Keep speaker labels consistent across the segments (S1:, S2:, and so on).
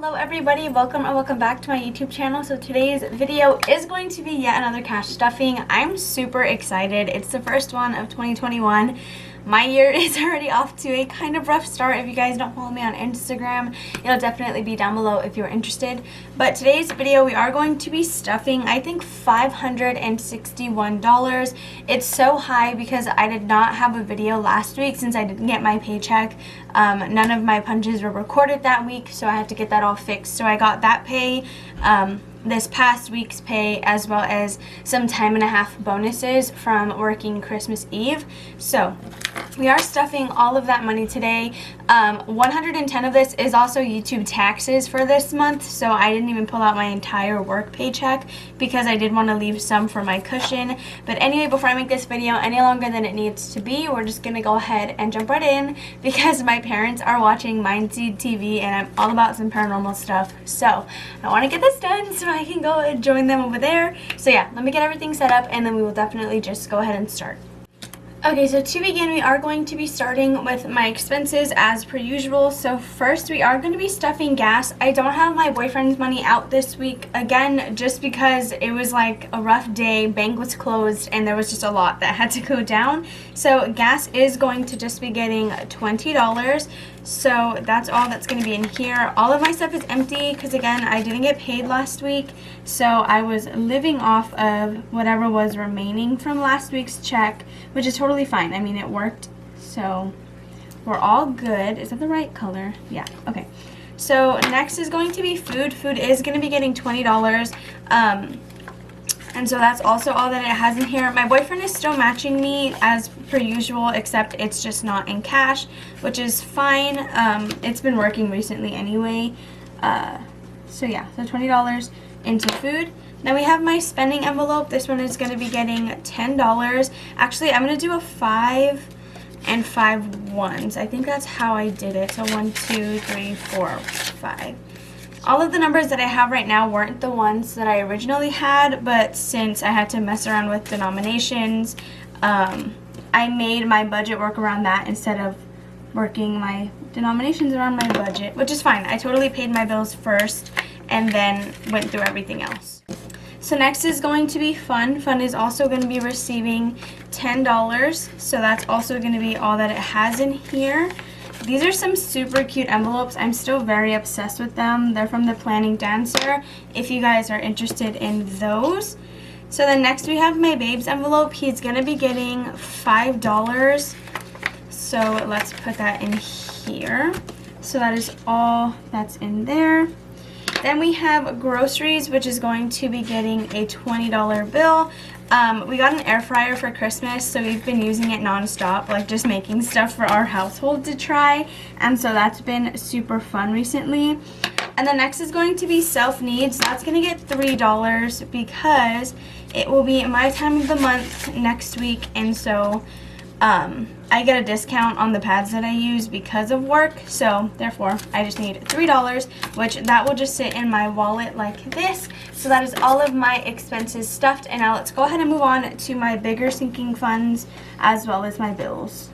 S1: Hello everybody, welcome or welcome back to my YouTube channel. So today's video is going to be yet another cash stuffing. I'm super excited. It's the first one of 2021. My year is already off to a kind of rough start. If you guys don't follow me on Instagram, it'll definitely be down below if you're interested. But today's video, we are going to be stuffing, I think, $561. It's so high because I did not have a video last week since I didn't get my paycheck. None of my punches were recorded that week, so I had to get that all fixed. So I got that pay, this past week's pay, as well as some time and a half bonuses from working Christmas Eve. So we are stuffing all of that money today. 110 of this is also YouTube taxes for this month, so I didn't even pull out my entire work paycheck because I did want to leave some for my cushion. But anyway, before I make this video any longer than it needs to be, we're just gonna go ahead and jump right in because my parents are watching Mindseed TV and I'm all about some paranormal stuff. So I want to get this done so I can go and join them over there. So yeah, let me get everything set up and then we will definitely just go ahead and start. Okay, so to begin, we are going to be starting with my expenses as per usual. So first, we are going to be stuffing gas. I don't have my boyfriend's money out this week, again, just because it was like a rough day, bank was closed, and there was just a lot that had to go down. So gas is going to just be getting $20. So that's all that's going to be in here. All of my stuff is empty because, again, I didn't get paid last week. So I was living off of whatever was remaining from last week's check, which is totally fine. I mean, it worked. So we're all good. Is that the right color? Yeah. Okay. So next is going to be food. Food is going to be getting $20. And so that's also all that it has in here. My boyfriend is still matching me as per usual, except it's just not in cash, which is fine. It's been working recently anyway. So yeah, so $20 into food. Now we have my spending envelope. This one is going to be getting $10. Actually, I'm going to do a 5 and 5 ones. I think that's how I did it. So 1, 2, 3, 4, 5. All of the numbers that I have right now weren't the ones that I originally had, but since I had to mess around with denominations, I made my budget work around that instead of working my denominations around my budget, which is fine. I totally paid my bills first and then went through everything else. So next is going to be fun. Fun is also going to be receiving $10, so that's also going to be all that it has in here. These are some super cute envelopes. I'm still very obsessed with them. They're from the Planning Dancer, if you guys are interested in those. So then next we have my babe's envelope. He's going to be getting $5. So let's put that in here. So that is all that's in there. Then we have groceries, which is going to be getting a $20 bill. We got an air fryer for Christmas, so we've been using it non-stop, like just making stuff for our household to try, and so that's been super fun recently. And the next is going to be self-needs. That's going to get $3 because it will be my time of the month next week, and so I get a discount on the pads that I use because of work, so therefore I just need $3, which that will just sit in my wallet like this. So that is all of my expenses stuffed, and now let's go ahead and move on to my bigger sinking funds as well as my bills.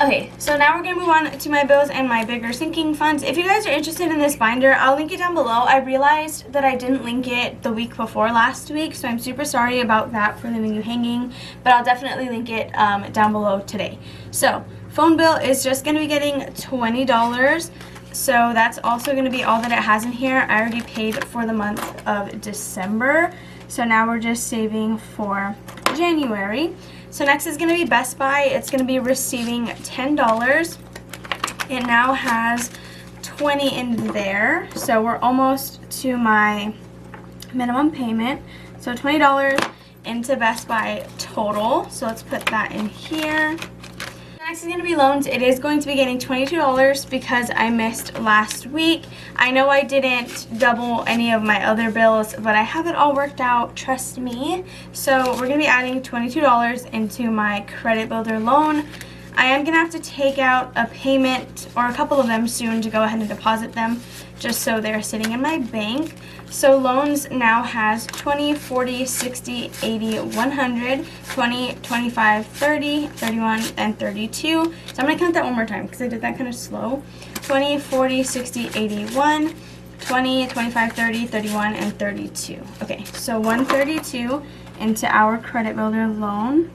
S1: Okay, so now we're going to move on to my bills and my bigger sinking funds. If you guys are interested in this binder, I'll link it down below. I realized that I didn't link it the week before last week, so I'm super sorry about that for leaving you hanging, but I'll definitely link it down below today. So, phone bill is just going to be getting $20, so that's also going to be all that it has in here. I already paid for the month of December, so now we're just saving for January. So next is going to be Best Buy. It's going to be receiving $10. It now has 20 in there, so we're almost to my minimum payment. So $20 into Best Buy total. So let's put that in here. Next is going to be loans. It is going to be getting $22 because I missed last week. I know I didn't double any of my other bills, but I have it all worked out, trust me. So we're going to be adding $22 into my credit builder loan. I am going to have to take out a payment or a couple of them soon to go ahead and deposit them just so they're sitting in my bank. So loans now has 20, 40, 60, 80, 100, 20, 25, 30, 31, and 32. So I'm going to count that one more time because I did that kind of slow. 20, 40, 60, 81, 20, 25, 30, 31, and 32. Okay, so 132 into our credit builder loan.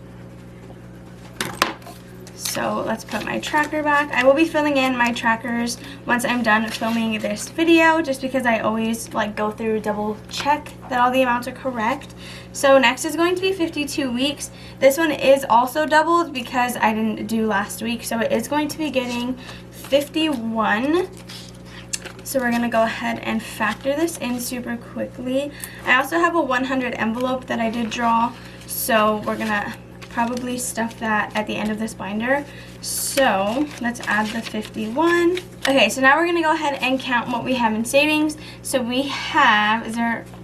S1: So let's put my tracker back. I will be filling in my trackers once I'm done filming this video, just because I always like go through, double check that all the amounts are correct. So next is going to be 52 weeks. This one is also doubled because I didn't do last week, so it is going to be getting 51. So we're gonna go ahead and factor this in super quickly. I also have a 100 envelope that I did draw, so we're gonna probably stuff that at the end of this binder. So let's add the 51. Okay, so now we're gonna go ahead and count what we have in savings. So we have,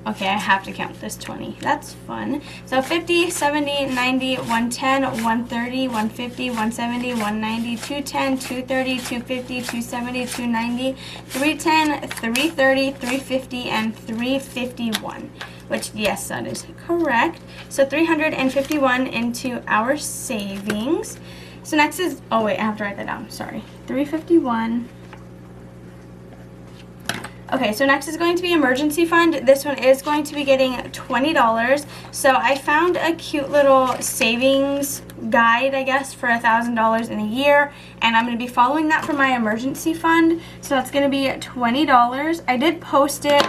S1: okay, I have to count this 20. That's fun. So 50, 70, 90, 110, 130, 150, 170, 190, 210, 230, 250, 270, 290, 310, 330, 350, and 351. Which, yes, that is correct. So 351 into our savings. So next is, oh wait, I have to write that down, sorry. 351. Okay, so next is going to be emergency fund. This one is going to be getting $20. So I found a cute little savings guide, I guess, for $1,000 in a year, and I'm going to be following that for my emergency fund. So that's going to be $20. I did post it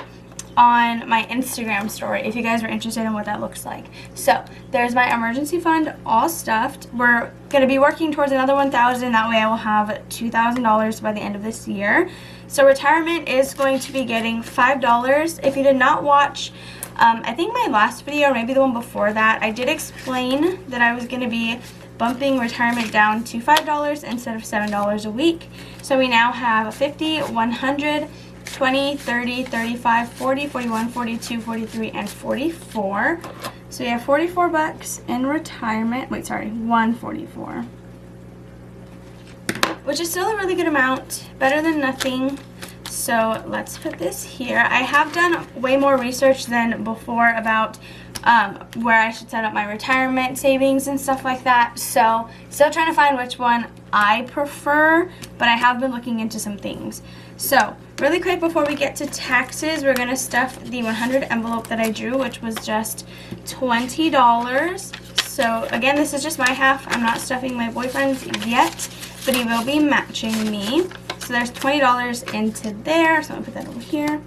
S1: on my Instagram story if you guys are interested in what that looks like. So there's my emergency fund all stuffed. We're going to be working towards another $1,000. That way I will have $2,000 by the end of this year. So retirement is going to be getting $5. If you did not watch, I think my last video, or maybe the one before that, I did explain that I was going to be bumping retirement down to $5 instead of $7 a week. So we now have 50, 100, 20, 30, 35, 40, 41, 42, 43, and 44. So we have 44 bucks in retirement. Wait, sorry, 144. Which is still a really good amount, better than nothing. So let's put this here. I have done way more research than before about where I should set up my retirement savings and stuff like that. So still trying to find which one I prefer, but I have been looking into some things. So really quick before we get to taxes, we're gonna stuff the 100 envelope that I drew, which was just $20. So again, this is just my half. I'm not stuffing my boyfriend's yet, but he will be matching me. So there's $20 into there, so I'm gonna put that over here.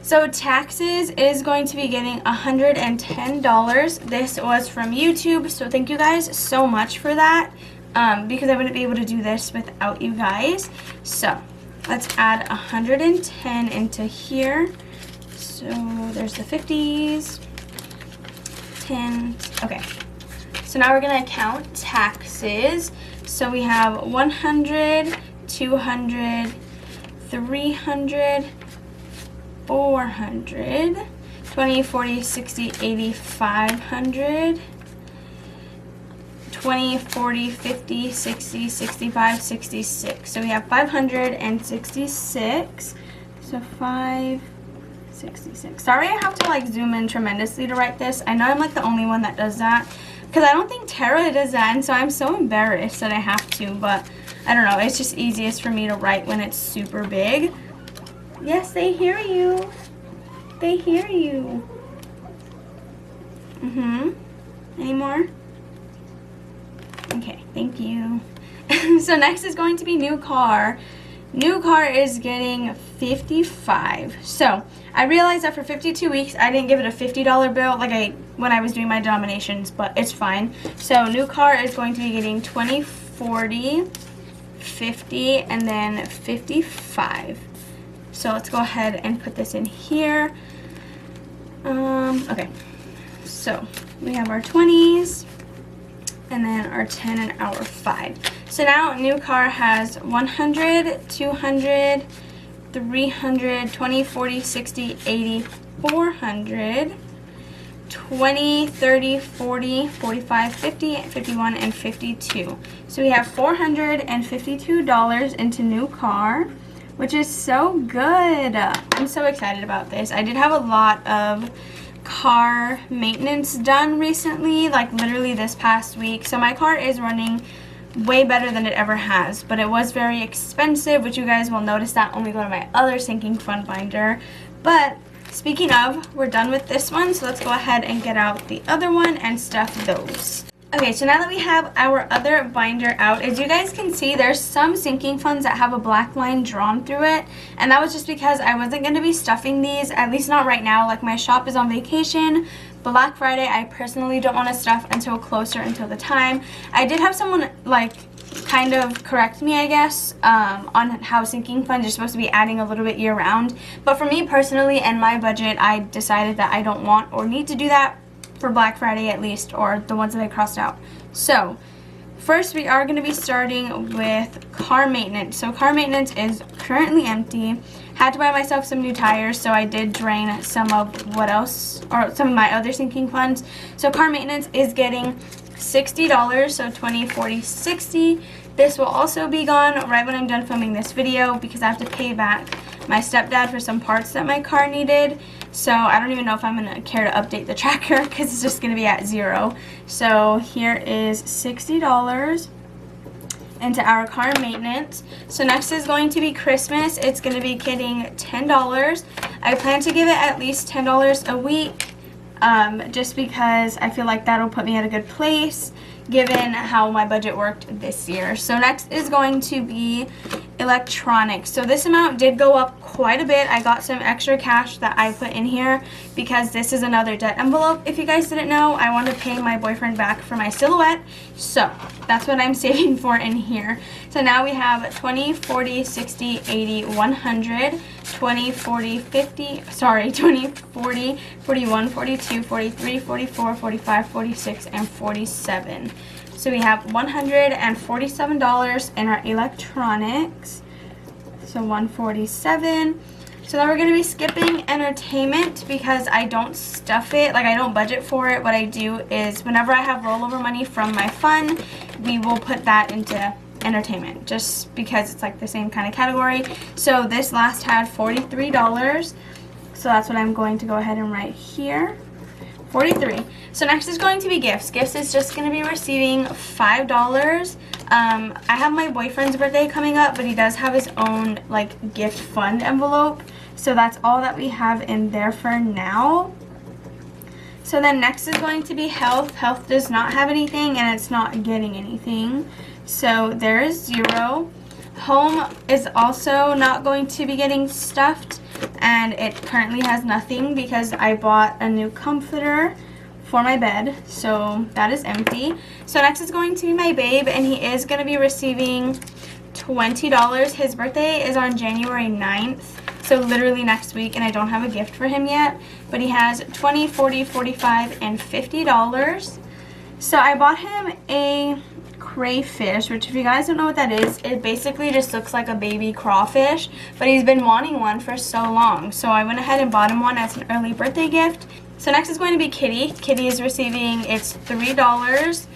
S1: So taxes is going to be getting $110. This was from YouTube, so thank you guys so much for that, because I wouldn't be able to do this without you guys. So let's add 110 into here. So there's the 50s, 10s, okay. So now we're gonna count taxes. So we have 100, 200, 300, 400, 20, 40, 60, 80, 500, 20, 40, 50, 60, 65, 66. So we have 566. So 566. Sorry, I have to like zoom in tremendously to write this. I know I'm like the only one that does that, because I don't think Tara does that, and so I'm so embarrassed that I have to, but I don't know, it's just easiest for me to write when it's super big. Yes, they hear you. They hear you. Any more? Okay, thank you. So next is going to be new car. New car is getting 55. So I realized that for 52 weeks, I didn't give it a $50 bill like when I was doing my denominations, but it's fine. So new car is going to be getting 20, 40, 50, and then 55. So let's go ahead and put this in here. Okay, so we have our 20s, and then our 10 and our 5. So now new car has 100, 200, 300, 20, 40, 60, 80, 400, 20, 30, 40, 45, 50, 51, and 52. So we have $452 into new car, which is so good. I'm so excited about this. I did have a lot of car maintenance done recently, like literally this past week. So my car is running way better than it ever has, but it was very expensive, which you guys will notice that when we go to my other sinking fund binder. But speaking of, we're done with this one, so let's go ahead and get out the other one and stuff those. Okay, so now that we have our other binder out, as you guys can see, there's some sinking funds that have a black line drawn through it, and that was just because I wasn't going to be stuffing these, at least not right now. Like, my shop is on vacation. Black Friday, I personally don't want to stuff until closer until the time. I did have someone, like, kind of correct me, I guess, on how sinking funds are supposed to be adding a little bit year-round. But for me personally and my budget, I decided that I don't want or need to do that for Black Friday at least, or the ones that I crossed out. So first we are going to be starting with car maintenance. So car maintenance is currently empty. Had to buy myself some new tires, so I did drain some of what else, or some of my other sinking funds. So car maintenance is getting $60, so 20, 40, 60. This will also be gone right when I'm done filming this video because I have to pay back my stepdad for some parts that my car needed. So I don't even know if I'm going to care to update the tracker because it's just going to be at 0. So here is $60 into our car maintenance. So next is going to be Christmas. It's going to be getting $10. I plan to give it at least $10 a week, just because I feel like that'll put me at a good place given how my budget worked this year. So next is going to be electronics. So this amount did go up quite a bit. I got some extra cash that I put in here because this is another debt envelope. If you guys didn't know, I want to pay my boyfriend back for my silhouette, so that's what I'm saving for in here. So now we have 20, 40, 60, 80, 100, 20, 40, 50, sorry, 20, 40, 41, 42, 43, 44, 45, 46, and 47. So we have $147 in our electronics. So 147. So then we're going to be skipping entertainment because I don't stuff it, like I don't budget for it. What I do is whenever I have rollover money from my fund, we will put that into entertainment just because it's like the same kind of category. So this last had $43. So that's what I'm going to go ahead and write here. 43. So next is going to be gifts. Gifts is just going to be receiving $5. I have my boyfriend's birthday coming up, but he does have his own like gift fund envelope. So that's all that we have in there for now. So then next is going to be health. Health does not have anything and it's not getting anything. So there is 0. Home is also not going to be getting stuffed, and it currently has nothing because I bought a new comforter for my bed, so that is empty. So next is going to be my babe, and he is going to be receiving $20. His birthday is on January 9th, so literally next week, and I don't have a gift for him yet, but he has 20, 40, 45, and $50. So I bought him a crayfish, which if you guys don't know what that is, it basically just looks like a baby crawfish, but he's been wanting one for so long, so I went ahead and bought him one as an early birthday gift. So next is going to be Kitty. Kitty is receiving its $3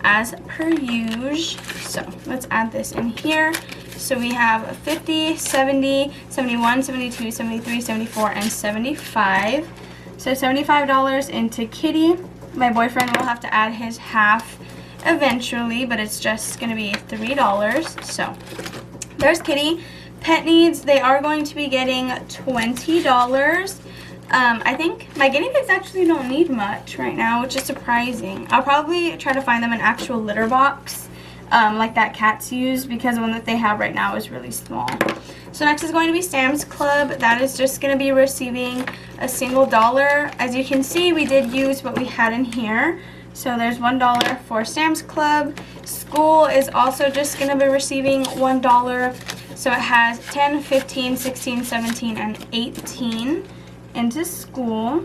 S1: as per usual. So let's add this in here. So we have 50, 70, 71, 72, 73, 74, and 75. So $75 into Kitty. My boyfriend will have to add his half eventually, but it's just going to be $3. So there's Kitty. Pet needs, they are going to be getting $20. I think my guinea pigs actually don't need much right now, which is surprising. I'll probably try to find them an actual litter box, like that cats use, because the one that they have right now is really small. So next is going to be Sam's Club. That is just going to be receiving a single $1. As you can see, we did use what we had in here. So there's $1 for Sam's Club. School is also just going to be receiving $1. So it has 10, 15, 16, 17, and 18 into school.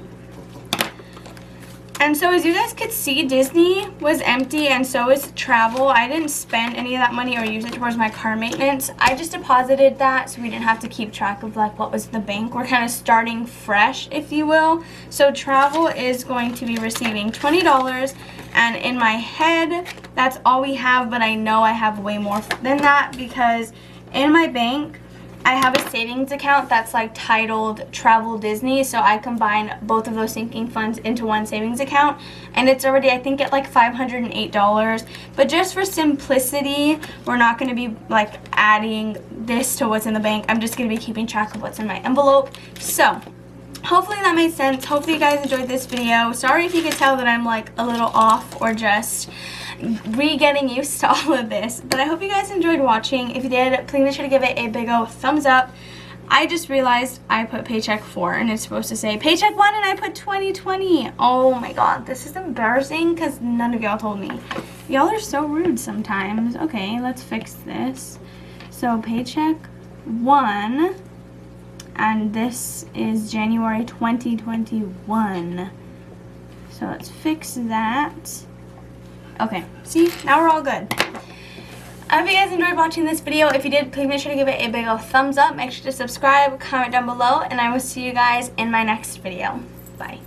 S1: And so as you guys could see, Disney was empty and so is travel. I didn't spend any of that money or use it towards my car maintenance. I just deposited that so we didn't have to keep track of like what was in the bank. We're kind of starting fresh, if you will. So travel is going to be receiving $20, and in my head that's all we have, but I know I have way more than that because in my bank I have a savings account that's like titled Travel Disney, so I combine both of those sinking funds into one savings account, and it's already, I think, at like $508. But just for simplicity, we're not going to be like adding this to what's in the bank. I'm just going to be keeping track of what's in my envelope. So hopefully that made sense. Hopefully you guys enjoyed this video. Sorry if you could tell that I'm like a little off or just getting used to all of this, but I hope you guys enjoyed watching. If you did, please make sure to give it a big old thumbs up. I just realized I put paycheck 4 and it's supposed to say paycheck 1 and I put 2020. Oh my god, this is embarrassing because none of y'all told me. Y'all are so rude sometimes. Okay, let's fix this. So paycheck 1 and this is January 2021. So let's fix that. Okay, see, now we're all good. I hope you guys enjoyed watching this video. If you did, please make sure to give it a big old thumbs up. Make sure to subscribe, comment down below, and I will see you guys in my next video. Bye.